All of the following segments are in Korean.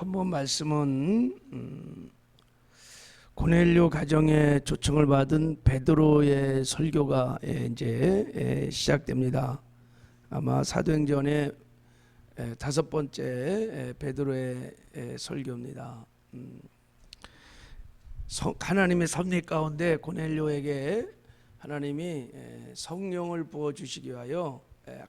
본문 말씀은 고넬료 가정에 초청을 받은 베드로의 설교가 이제 시작됩니다. 아마 사도행전의 다섯 번째 베드로의 설교입니다. 하나님의 섭리 가운데 고넬료에게 하나님이 성령을 부어 주시기 위하여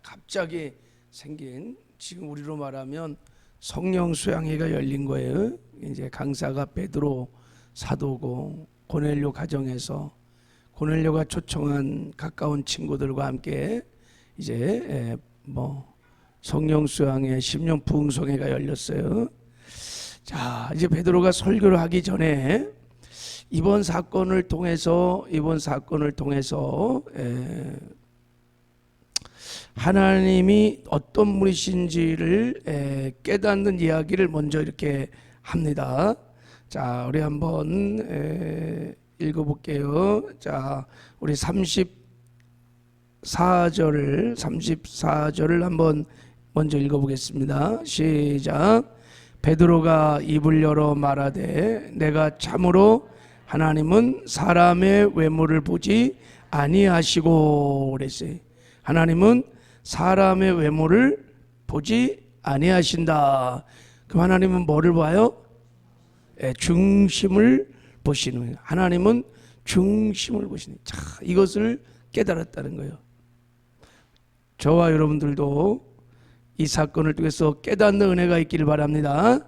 갑자기 생긴, 지금 우리로 말하면 성령 수양회가 열린 거예요. 이제 강사가 베드로 사도고, 고넬료 가정에서 고넬료가 초청한 가까운 친구들과 함께 이제 성령 수양회 10년 부흥성회가 열렸어요. 자, 이제 베드로가 설교를 하기 전에 이번 사건을 통해서 하나님이 어떤 분이신지를 깨닫는 이야기를 먼저 이렇게 합니다. 자, 우리 한번 읽어볼게요. 자, 우리 34절을 한번 먼저 읽어보겠습니다. 시작. 베드로가 입을 열어 말하되 내가 참으로 하나님은 사람의 외모를 보지 아니하시고 그랬어요. 하나님은 사람의 외모를 보지 아니하신다. 그럼 하나님은 뭐를 봐요? 중심을 보시는 거예요. 하나님은 중심을 보시는 거예요. 자, 이것을 깨달았다는 거예요. 저와 여러분들도 이 사건을 통해서 깨닫는 은혜가 있기를 바랍니다.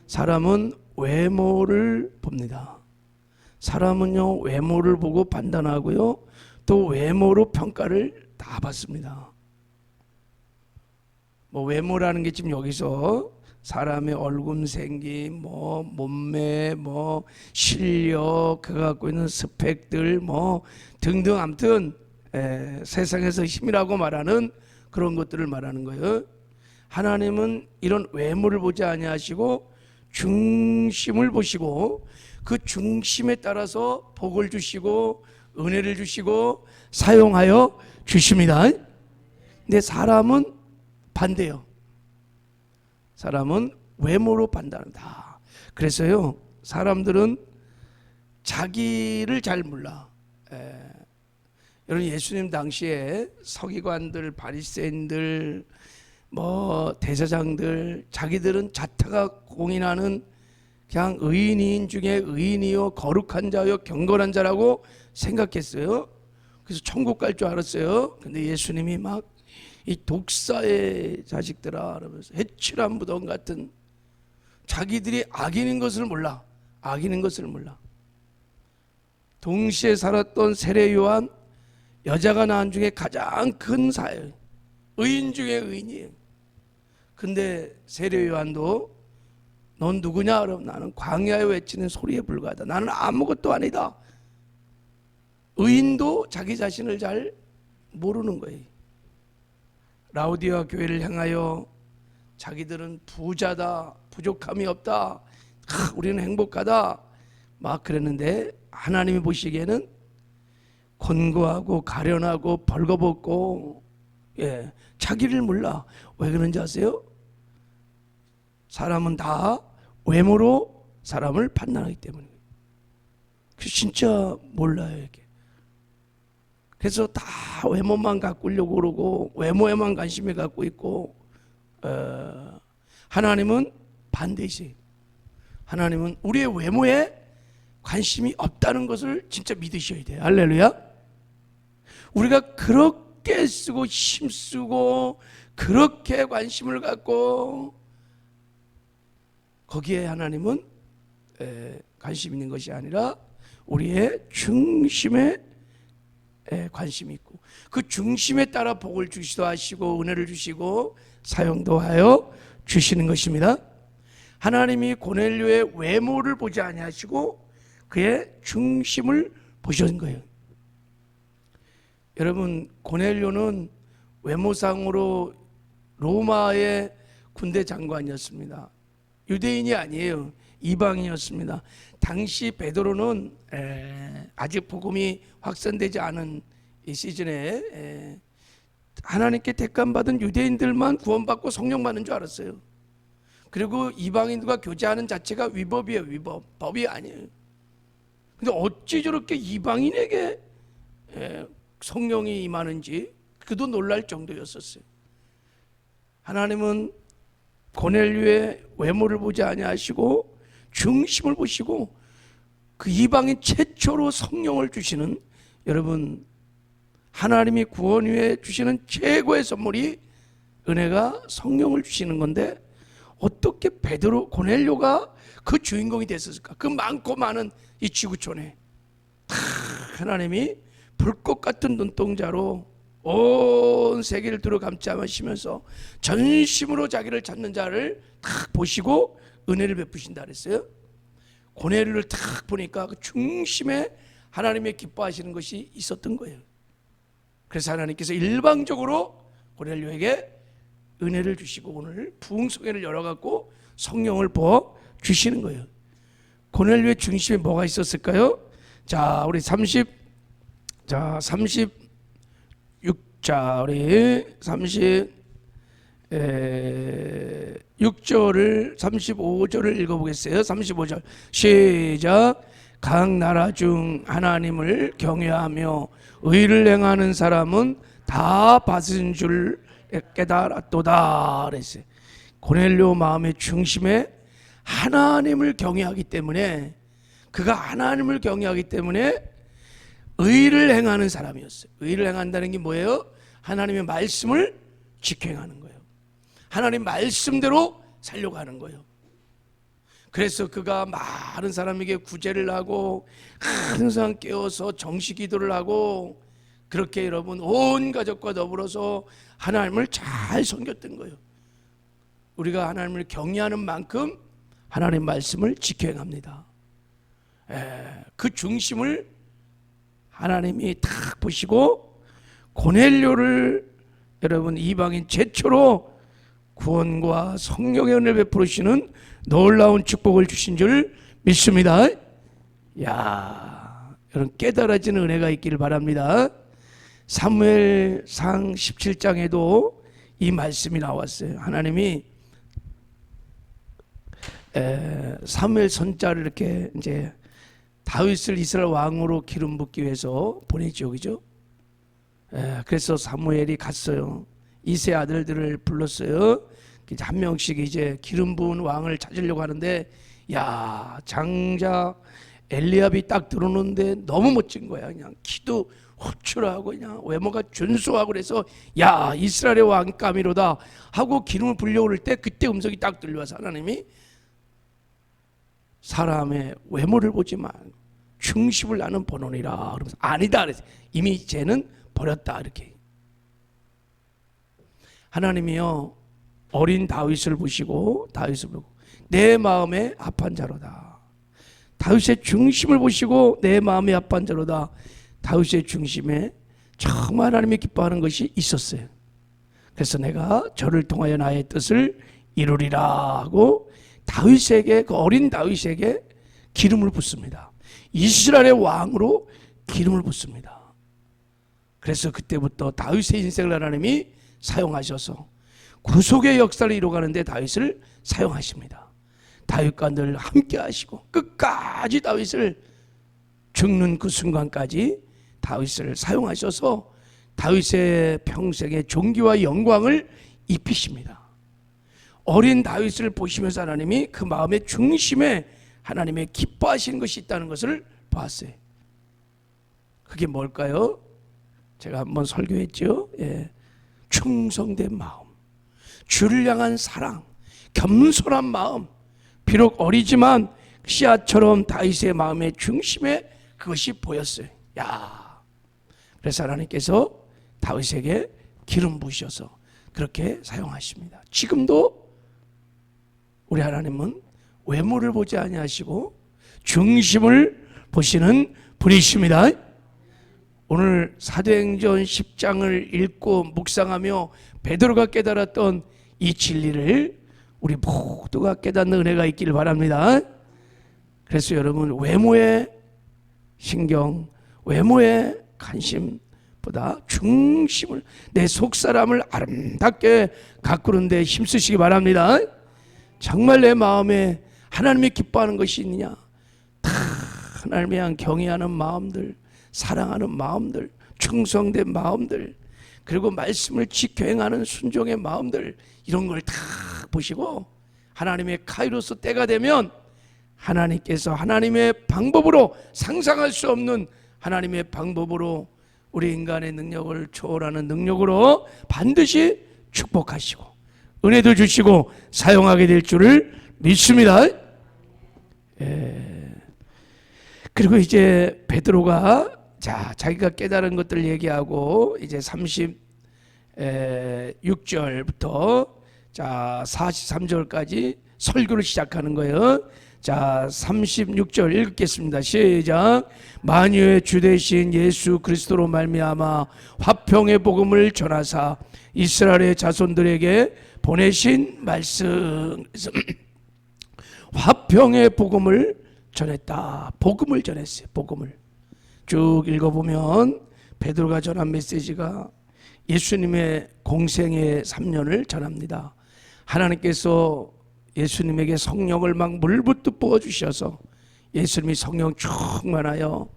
사람은 외모를 봅니다. 사람은요, 외모를 보고 판단하고요, 또 외모로 평가를 다 받습니다. 외모라는 게 지금 여기서 사람의 얼굴 생김, 몸매, 실력, 그가 갖고 있는 스펙들, 등등, 아무튼 세상에서 힘이라고 말하는 그런 것들을 말하는 거예요. 하나님은 이런 외모를 보지 아니하시고 중심을 보시고 그 중심에 따라서 복을 주시고 은혜를 주시고 사용하여 주십니다. 근데 사람은 반대요. 사람은 외모로 판단한다. 그래서요, 사람들은 자기를 잘 몰라. 여러분, 예수님 당시에 서기관들, 바리새인들, 대제사장들, 자기들은 자타가 공인하는 그냥 의인인 중에 의인이요, 거룩한 자요, 경건한 자라고 생각했어요. 그래서 천국 갈 줄 알았어요. 근데 예수님이 막 이 독사의 자식들아 그러면서 해칠한 무덤 같은, 자기들이 악인인 것을 몰라. 동시에 살았던 세례 요한, 여자가 낳은 중에 가장 큰 사회, 의인 중에 의인이에요. 근데 세례 요한도 넌 누구냐? 그러면 나는 광야에 외치는 소리에 불과하다. 나는 아무것도 아니다. 의인도 자기 자신을 잘 모르는 거예요. 라우디아 교회를 향하여 자기들은 부자다, 부족함이 없다, 우리는 행복하다 막 그랬는데, 하나님이 보시기에는 곤고하고 가련하고 벌거벗고, 자기를 몰라. 왜 그런지 아세요? 사람은 다 외모로 사람을 판단하기 때문에. 진짜 몰라요, 이게. 그래서 다 외모만 가꾸려고 그러고 외모에만 관심을 갖고 있고, 하나님은 반대이세요. 하나님은 우리의 외모에 관심이 없다는 것을 진짜 믿으셔야 돼요. 할렐루야. 우리가 그렇게 쓰고 힘쓰고 그렇게 관심을 갖고, 거기에 하나님은 관심 있는 것이 아니라 우리의 중심에 관심이 있고, 그 중심에 따라 복을 주시도 하시고 은혜를 주시고 사용도 하여 주시는 것입니다. 하나님이 고넬료의 외모를 보지 아니하시고 그의 중심을 보신 거예요. 여러분, 고넬료는 외모상으로 로마의 군대 장관이었습니다. 유대인이 아니에요. 이방인이었습니다. 당시 베드로는 아직 복음이 확산되지 않은 이 시즌에 하나님께 택감받은 유대인들만 구원받고 성령 받는 줄 알았어요. 그리고 이방인들과 교제하는 자체가 위법이에요. 위법. 법이 아니에요. 근데 어찌 저렇게 이방인에게 성령이 임하는지 그도 놀랄 정도였었어요. 하나님은 고넬료의 외모를 보지 아니하시고 중심을 보시고 그 이방인 최초로 성령을 주시는, 여러분 하나님이 구원 후에 주시는 최고의 선물이 은혜가 성령을 주시는 건데 어떻게 베드로 고넬료가 그 주인공이 됐었을까? 그 많고 많은 이 지구촌에 다 하나님이 불꽃 같은 눈동자로 온 세계를 두루감지 하시면서 전심으로 자기를 찾는 자를 딱 보시고 은혜를 베푸신다 그랬어요. 고넬료를 딱 보니까 그 중심에 하나님의 기뻐하시는 것이 있었던 거예요. 그래서 하나님께서 일방적으로 고넬료에게 은혜를 주시고 오늘 부흥성회를 열어갖고 성령을 부어 주시는 거예요. 고넬료의 중심에 뭐가 있었을까요? 자, 우리 36절 우리 36절을 35절을 읽어보겠어요. 35절 시작. 각 나라 중 하나님을 경외하며 의를 행하는 사람은 다 받은 줄 깨달았도다 그랬어요. 고넬료 마음의 중심에 하나님을 경외하기 때문에, 그가 하나님을 경외하기 때문에 의를 행하는 사람이었어요. 의를 행한다는 게 뭐예요? 하나님의 말씀을 직행하는 거예요. 하나님 말씀대로 살려고 하는 거예요. 그래서 그가 많은 사람에게 구제를 하고 항상 깨워서 정시 기도를 하고 그렇게 여러분 온 가족과 더불어서 하나님을 잘 섬겼던 거예요. 우리가 하나님을 경외하는 만큼 하나님 말씀을 직행합니다. 그 중심을 하나님이 딱 보시고 고넬료를 여러분 이방인 최초로 구원과 성령의 은혜를 베푸시는 놀라운 축복을 주신 줄 믿습니다. 야, 여러분 깨달아지는 은혜가 있기를 바랍니다. 사무엘상 17장에도 이 말씀이 나왔어요. 하나님이 사무엘 선자를 이렇게 이제 다윗을 이스라엘 왕으로 기름 붓기 위해서 보내죠, 그죠? 그래서 사무엘이 갔어요. 이세 아들들을 불렀어요. 한 명씩 이제 기름 부은 왕을 찾으려고 하는데, 야, 장자 엘리압이 딱 들어오는데 너무 멋진 거야. 그냥 키도 호출하고 그냥 외모가 준수하고, 그래서 야, 이스라엘의 왕감이로다 하고 기름을 불려고 할 때 그때 음성이 딱 들려와서 하나님이 사람의 외모를 보지 말고 중심을 나는 본원이라 그러면서 아니다 그래서 이미 쟤는 버렸다 이렇게. 하나님이요 어린 다윗을 보시고 내 마음에 합한 자로다. 다윗의 중심을 보시고 내 마음에 합한 자로다. 다윗의 중심에 정말 하나님이 기뻐하는 것이 있었어요. 그래서 내가 저를 통하여 나의 뜻을 이루리라 하고 다윗에게, 그 어린 다윗에게 기름을 붓습니다. 이스라엘의 왕으로 기름을 붓습니다. 그래서 그때부터 다윗의 인생을 하나님이 사용하셔서 구속의 역사를 이루어가는데 다윗을 사용하십니다. 다윗과 늘 함께 하시고 끝까지 다윗을 죽는 그 순간까지 다윗을 사용하셔서 다윗의 평생의 존귀와 영광을 입히십니다. 어린 다윗을 보시면서 하나님이 그 마음의 중심에 하나님의 기뻐하시는 것이 있다는 것을 봤어요. 그게 뭘까요? 제가 한번 설교했죠. 충성된 마음, 주를 향한 사랑, 겸손한 마음. 비록 어리지만 씨앗처럼 다윗의 마음의 중심에 그것이 보였어요. 야, 그래서 하나님께서 다윗에게 기름 부으셔서 그렇게 사용하십니다. 지금도 우리 하나님은 외모를 보지 아니하시고 중심을 보시는 분이십니다. 오늘 사도행전 10장을 읽고 묵상하며 베드로가 깨달았던 이 진리를 우리 모두가 깨닫는 은혜가 있기를 바랍니다. 그래서 여러분 외모의 신경, 외모의 관심보다 중심을, 내 속사람을 아름답게 가꾸는 데 힘쓰시기 바랍니다. 정말 내 마음에 하나님이 기뻐하는 것이 있느냐? 다 하나님에 대한 경외하는 마음들, 사랑하는 마음들, 충성된 마음들, 그리고 말씀을 지켜 행하는 순종의 마음들, 이런 걸 다 보시고 하나님의 카이로스 때가 되면 하나님께서 하나님의 방법으로, 상상할 수 없는 하나님의 방법으로 우리 인간의 능력을 초월하는 능력으로 반드시 축복하시고 은혜도 주시고 사용하게 될 줄을 믿습니다. 그리고 이제 베드로가 자기가 깨달은 것들을 얘기하고 이제 36절부터 43절까지 설교를 시작하는 거예요. 36절 읽겠습니다. 시작. 만유의 주 되신 예수 그리스도로 말미암아 화평의 복음을 전하사 이스라엘의 자손들에게 보내신 말씀. 화평의 복음을 전했다. 복음을 전했어요. 복음을 쭉 읽어보면 베드로가 전한 메시지가 예수님의 공생의 3년을 전합니다. 하나님께서 예수님에게 성령을 막 물붓듯 부어주셔서 예수님이 성령 충만하여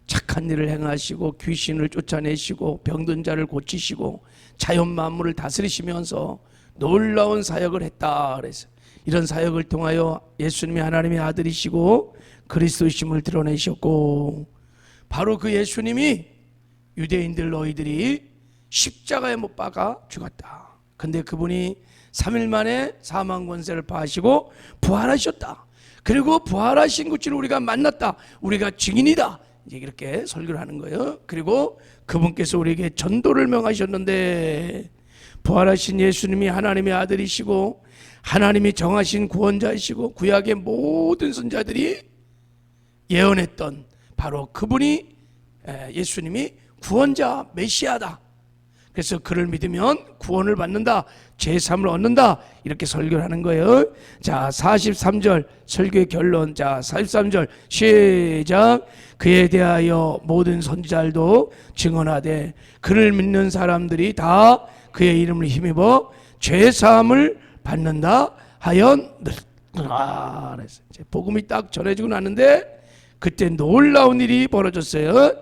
착한 일을 행하시고 귀신을 쫓아내시고 병든 자를 고치시고 자연 만물을 다스리시면서 놀라운 사역을 했다. 그래서 이런 사역을 통하여 예수님이 하나님의 아들이시고 그리스도이심을 드러내셨고, 바로 그 예수님이 유대인들 너희들이 십자가에 못 박아 죽었다. 근데 그분이 3일 만에 사망 권세를 파하시고 부활하셨다. 그리고 부활하신 구주를 우리가 만났다. 우리가 증인이다. 이제 이렇게 설교를 하는 거예요. 그리고 그분께서 우리에게 전도를 명하셨는데, 부활하신 예수님이 하나님의 아들이시고 하나님이 정하신 구원자이시고 구약의 모든 선자들이 예언했던 바로 그분이, 예수님이 구원자 메시아다. 그래서 그를 믿으면 구원을 받는다, 제3을 얻는다, 이렇게 설교를 하는 거예요. 43절 설교의 결론. 43절 시작. 그에 대하여 모든 선지자들도 증언하되 그를 믿는 사람들이 다 그의 이름을 힘입어 죄사함을 받는다 하였느니라. 복음이 딱 전해지고 나는데 그때 놀라운 일이 벌어졌어요.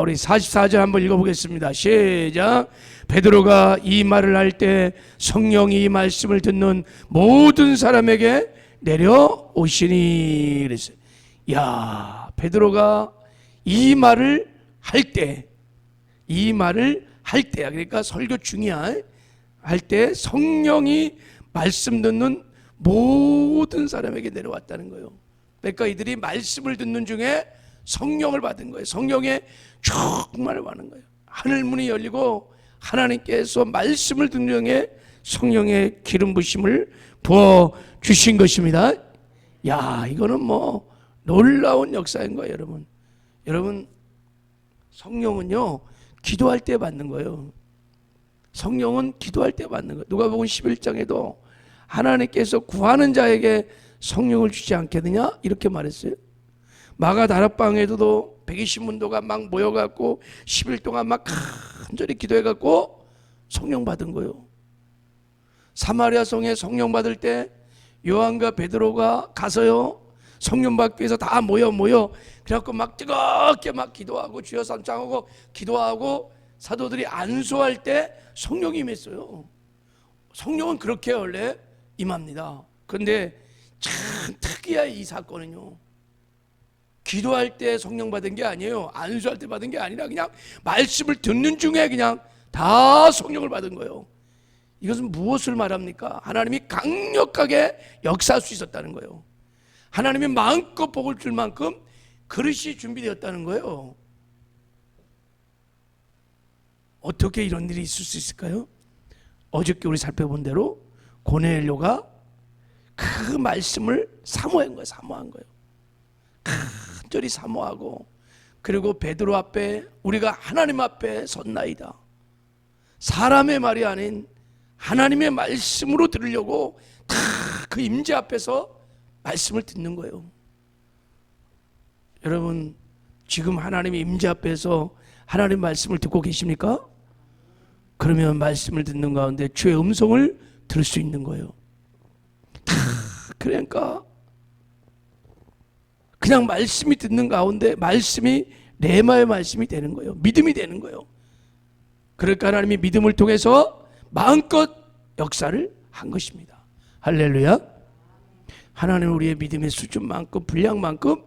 우리 44절 한번 읽어보겠습니다. 시작. 베드로가 이 말을 할 때 성령이 이 말씀을 듣는 모든 사람에게 내려오시니. 그랬어요. 베드로가 이 말을 할 때, 그러니까 설교 중이야. 할 때 성령이 말씀 듣는 모든 사람에게 내려왔다는 거예요. 그러니까 이들이 말씀을 듣는 중에 성령을 받은 거예요. 성령의 충만을 받는 거예요. 하늘문이 열리고 하나님께서 말씀을 듣는 중에 성령의 기름 부심을 부어 주신 것입니다. 이거는 뭐 놀라운 역사인 거예요, 여러분. 여러분, 성령은요 기도할 때 받는 거예요. 성령은 기도할 때 받는 거예요. 누가복음 11장에도 하나님께서 구하는 자에게 성령을 주지 않겠느냐 이렇게 말했어요. 마가 다락방에도 120문도가 막 모여갖고 10일 동안 막 간절히 기도해갖고 성령 받은 거예요. 사마리아 성에 성령 받을 때 요한과 베드로가 가서요 성령 받기 위해서 다 모여 그래갖고 막 뜨겁게 막 기도하고 주여 삼창하고 기도하고 사도들이 안수할 때 성령이 임했어요. 성령은 그렇게 원래 임합니다. 그런데 참 특이한 이 사건은요, 기도할 때 성령 받은 게 아니에요. 안수할 때 받은 게 아니라 그냥 말씀을 듣는 중에 그냥 다 성령을 받은 거예요. 이것은 무엇을 말합니까? 하나님이 강력하게 역사할 수 있었다는 거예요. 하나님이 마음껏 복을 줄 만큼 그릇이 준비되었다는 거예요. 어떻게 이런 일이 있을 수 있을까요? 어저께 우리 살펴본 대로 고넬료가 그 말씀을 사모한 거예요. 간절히 사모하고, 그리고 베드로 앞에 우리가 하나님 앞에 섰나이다. 사람의 말이 아닌 하나님의 말씀으로 들으려고 다 그 임재 앞에서 말씀을 듣는 거예요. 여러분, 지금 하나님의 임재 앞에서 하나님 말씀을 듣고 계십니까? 그러면 말씀을 듣는 가운데 주의 음성을 들을 수 있는 거예요. 다 그러니까 그냥 말씀이 듣는 가운데 말씀이 레마의 말씀이 되는 거예요. 믿음이 되는 거예요. 그러니까 하나님이 믿음을 통해서 마음껏 역사를 한 것입니다. 할렐루야. 하나님은 우리의 믿음의 수준만큼 분량만큼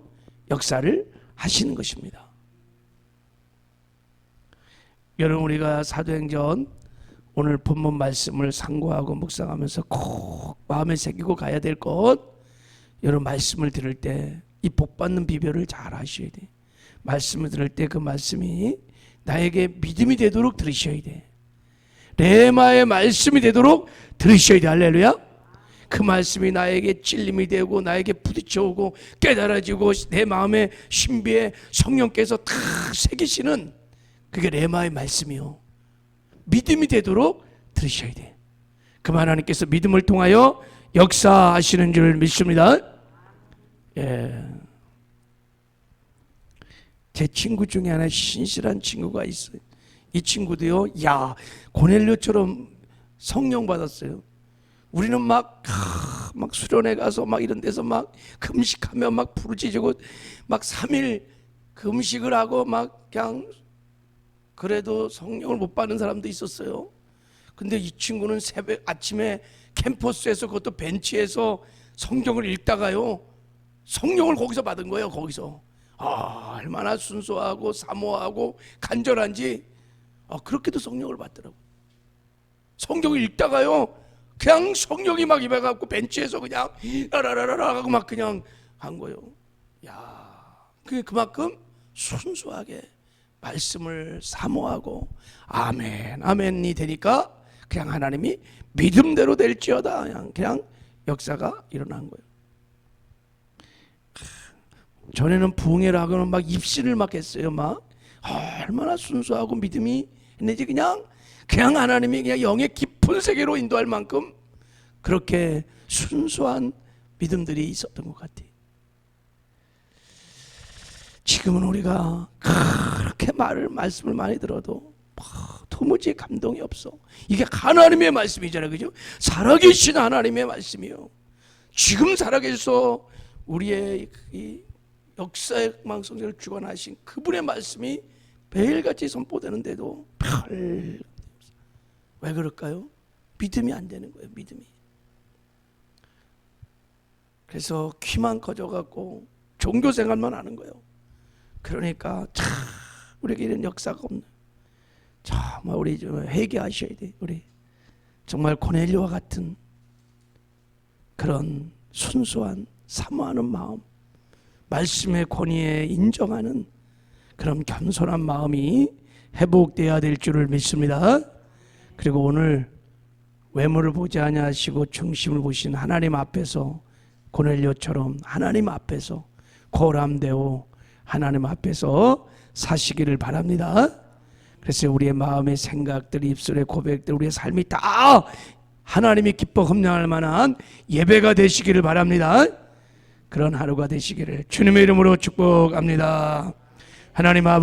역사를 하시는 것입니다. 여러분, 우리가 사도행전 오늘 본문 말씀을 상고하고 묵상하면서 꼭 마음에 새기고 가야 될 것, 여러분 말씀을 들을 때 이 복받는 비결을 잘 아셔야 돼. 말씀을 들을 때 그 말씀이 나에게 믿음이 되도록 들으셔야 돼. 레마의 말씀이 되도록 들으셔야 돼. 할렐루야. 그 말씀이 나에게 찔림이 되고 나에게 부딪혀오고 깨달아지고 내 마음의 신비에 성령께서 다 새기시는 그게 레마의 말씀이요. 믿음이 되도록 들으셔야 돼. 그만 하나님께서 믿음을 통하여 역사하시는 줄 믿습니다. 예. 제 친구 중에 하나 신실한 친구가 있어요. 이 친구도요, 야, 고넬료처럼 성령 받았어요. 우리는 막 수련회 가서 막 이런 데서 막 금식하며 막 부르짖고 막 3일 금식을 하고 막 그냥 그래도 성령을 못 받는 사람도 있었어요. 근데 이 친구는 새벽 아침에 캠퍼스에서 그것도 벤치에서 성경을 읽다가요, 성령을 거기서 받은 거예요. 거기서. 아, 얼마나 순수하고 사모하고 간절한지, 그렇게도 성령을 받더라고. 성경을 읽다가요, 그냥 성령이 막 입에 갖고 벤치에서 그냥 라라라라 하고 막 그냥 한 거예요. 야, 그만큼 순수하게 말씀을 사모하고 아멘 아멘이 되니까 그냥 하나님이 믿음대로 될지어다 그냥 역사가 일어난 거예요. 전에는 부흥회라고는 막 입신을 막 했어요. 막 얼마나 순수하고 믿음이 했는지 그냥 하나님이 그냥 영의 깊은 세계로 인도할 만큼 그렇게 순수한 믿음들이 있었던 것 같아요. 지금은 우리가 그렇게 말씀을 많이 들어도 도무지 감동이 없어. 이게 하나님의 말씀이잖아요, 그죠? 살아계신 하나님의 말씀이요. 지금 살아계셔서 우리의 이 역사의 망성을 주관하신 그분의 말씀이 매일같이 선포되는데도 별 왜 그럴까요? 믿음이 안 되는 거예요. 믿음이. 그래서 귀만 커져갖고 종교생활만 하는 거예요. 그러니까 참 우리에게 이런 역사가 없네. 정말 우리 좀 회개하셔야 돼. 우리 정말 고넬료와 같은 그런 순수한 사모하는 마음, 말씀의 권위에 인정하는 그런 겸손한 마음이 회복되어야 될 줄을 믿습니다. 그리고 오늘 외모를 보지 아니하시고 중심을 보신 하나님 앞에서 고넬료처럼 하나님 앞에서 고람되어 하나님 앞에서 사시기를 바랍니다. 그래서 우리의 마음의 생각들, 입술의 고백들, 우리의 삶이 다 하나님이 기뻐 흠양할 만한 예배가 되시기를 바랍니다. 그런 하루가 되시기를 주님의 이름으로 축복합니다. 하나님 아버지,